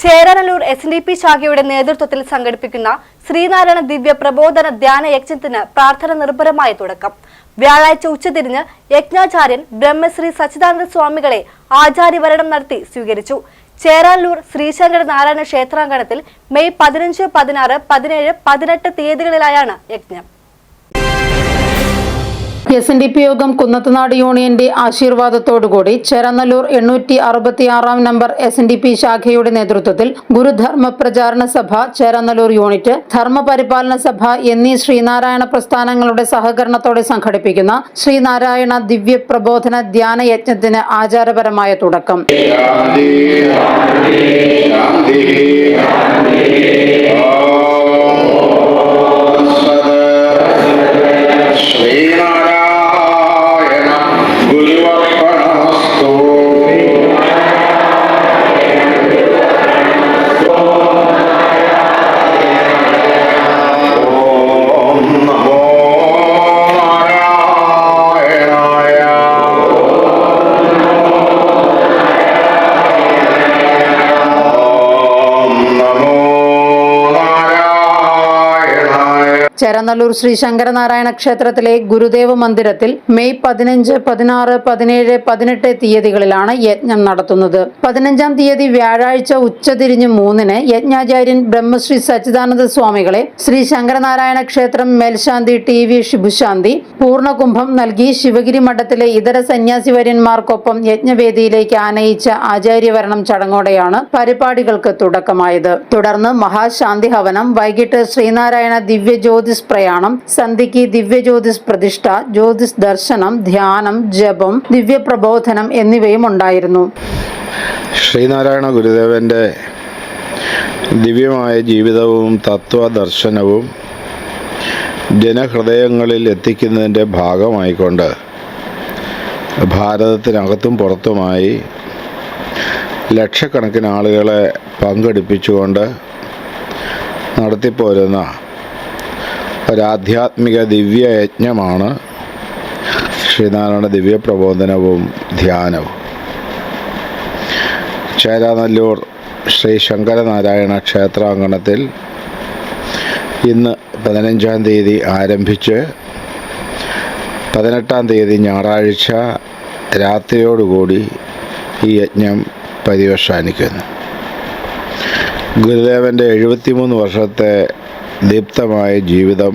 Cheranallur SNDP ശാഖയുടെ നേതൃത്വത്തിൽ സംഘടിപ്പിക്കുന്ന ശ്രീനാരായണ ദിവ്യ പ്രബോധന ധ്യാന യജ്ഞത്തിന് പ്രാർത്ഥന നിർഭരമായ തുടക്കം. വ്യാഴാഴ്ച ഉച്ചതിരിഞ്ഞ് യജ്ഞാചാര്യൻ ബ്രഹ്മശ്രീ സച്ചിദാനന്ദ സ്വാമികളെ ആചാര്യവരണം നടത്തി സ്വീകരിച്ചു. ചേരാനല്ലൂർ ശ്രീശങ്കര നാരായണ ക്ഷേത്രാങ്കണത്തിൽ മെയ് 15, 16, 17, 18 തീയതികളിലായാണ് യജ്ഞം. SNDP യോഗം കുന്നത്തുനാട് യൂണിയന്റെ ആശീർവാദത്തോടുകൂടി ചേരാനല്ലൂർ 866 നമ്പർ SNDP ശാഖയുടെ നേതൃത്വത്തിൽ ഗുരുധർമ്മ പ്രചാരണ സഭ, ചേരാനല്ലൂർ യൂണിറ്റ്, ധർമ്മപരിപാലന സഭ എന്നീ ശ്രീനാരായണ പ്രസ്ഥാനങ്ങളുടെ സഹകരണത്തോടെ സംഘടിപ്പിക്കുന്ന ശ്രീനാരായണ ദിവ്യ പ്രബോധന ധ്യാന യജ്ഞത്തിന് ആചാരപരമായ തുടക്കം. ചേരാനല്ലൂർ ശ്രീ ശങ്കരനാരായണ ക്ഷേത്രത്തിലെ ഗുരുദേവ മന്ദിരത്തിൽ മെയ് 15, 16, 17, 18 തീയതികളിലാണ് യജ്ഞം നടത്തുന്നത്. 15-ാം തീയതി വ്യാഴാഴ്ച ഉച്ചതിരിഞ്ഞ് 3-ന് യജ്ഞാചാര്യൻ ബ്രഹ്മശ്രീ സച്ചിദാനന്ദ സ്വാമികളെ ശ്രീ ശങ്കരനാരായണ ക്ഷേത്രം മേൽശാന്തി TV ഷിബുശാന്തി പൂർണ്ണകുംഭം നൽകി ശിവഗിരി മഠത്തിലെ ഇതര സന്യാസിവര്യന്മാർക്കൊപ്പം യജ്ഞവേദിയിലേക്ക് ആനയിച്ച ആചാര്യവരണം ചടങ്ങോടെയാണ് പരിപാടികൾക്ക് തുടക്കമായത്. തുടർന്ന് മഹാശാന്തി ഹവനം, വൈകിട്ട് ശ്രീനാരായണ ദിവ്യജ്യോതി പ്രയാണം, സന്ധ്യയ്ക്ക് ദിവ്യജ്യോതിസ് പ്രതിഷ്ഠ, ജ്യോതിസ് ദർശനം, ധ്യാനം, ജപം, ദിവ്യപ്രബോധനം എന്നിവയും ഉണ്ടായിരുന്നു. ശ്രീനാരായണ ഗുരുദേവന്റെ ദിവ്യമായ ജീവിതവും തത്വദർശനവും ജനഹൃദയങ്ങളിൽ എത്തിക്കുന്നതിൻ്റെ ഭാഗമായിക്കൊണ്ട് ഭാരതത്തിനകത്തും പുറത്തുമായി ലക്ഷക്കണക്കിന് ആളുകളെ പങ്കെടുപ്പിച്ചുകൊണ്ട് നടത്തിപ്പോരുന്ന ഒരാധ്യാത്മിക ദിവ്യയജ്ഞമാണ് ശ്രീനാരായണ ദിവ്യ പ്രബോധനവും ധ്യാനവും. ചേരാനല്ലൂർ ശ്രീ ശങ്കരനാരായണ ക്ഷേത്രാങ്കണത്തിൽ ഇന്ന് 15-ാം തീയതി ആരംഭിച്ച് 18-ാം തീയതി ഞായറാഴ്ച രാത്രിയോടുകൂടി ഈ യജ്ഞം പര്യവസാനിക്കുന്നു. ഗുരുദേവൻ്റെ 73 വർഷത്തെ ദീപ്തമായ ജീവിതം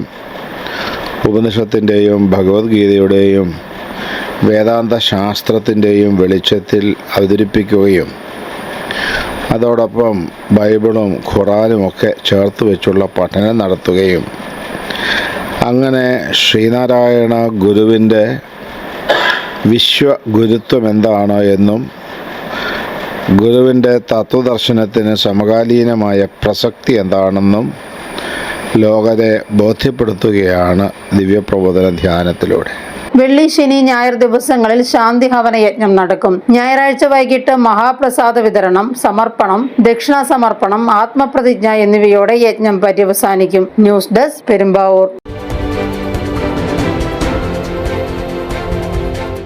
ഉപനിഷത്തിൻ്റെയും ഭഗവത്ഗീതയുടെയും വേദാന്ത ശാസ്ത്രത്തിൻ്റെയും വെളിച്ചത്തിൽ അവതരിപ്പിക്കുകയും അതോടൊപ്പം ബൈബിളും ഖുറാനുമൊക്കെ ചേർത്ത് വെച്ചുള്ള പഠനം നടത്തുകയും അങ്ങനെ ശ്രീനാരായണ ഗുരുവിൻ്റെ വിശ്വഗുരുത്വം എന്താണ് എന്നും ഗുരുവിൻ്റെ തത്വദർശനത്തിന് സമകാലീനമായ പ്രസക്തി എന്താണെന്നും ലോകത്തെ ബോധ്യപ്പെടുത്തുകയാണ് ദിവ്യപ്രബോധന ധ്യാനത്തിലൂടെ. വെള്ളി, ശനി, ഞായർ ദിവസങ്ങളിൽ ശാന്തി ഹവന യജ്ഞം നടക്കും. ഞായറാഴ്ച വൈകിട്ട് മഹാപ്രസാദ വിതരണം, സമർപ്പണം, ദക്ഷിണ സമർപ്പണം, ആത്മപ്രതിജ്ഞ എന്നിവയോടെ യജ്ഞം പര്യവസാനിക്കും. News desk, Perumbavoor.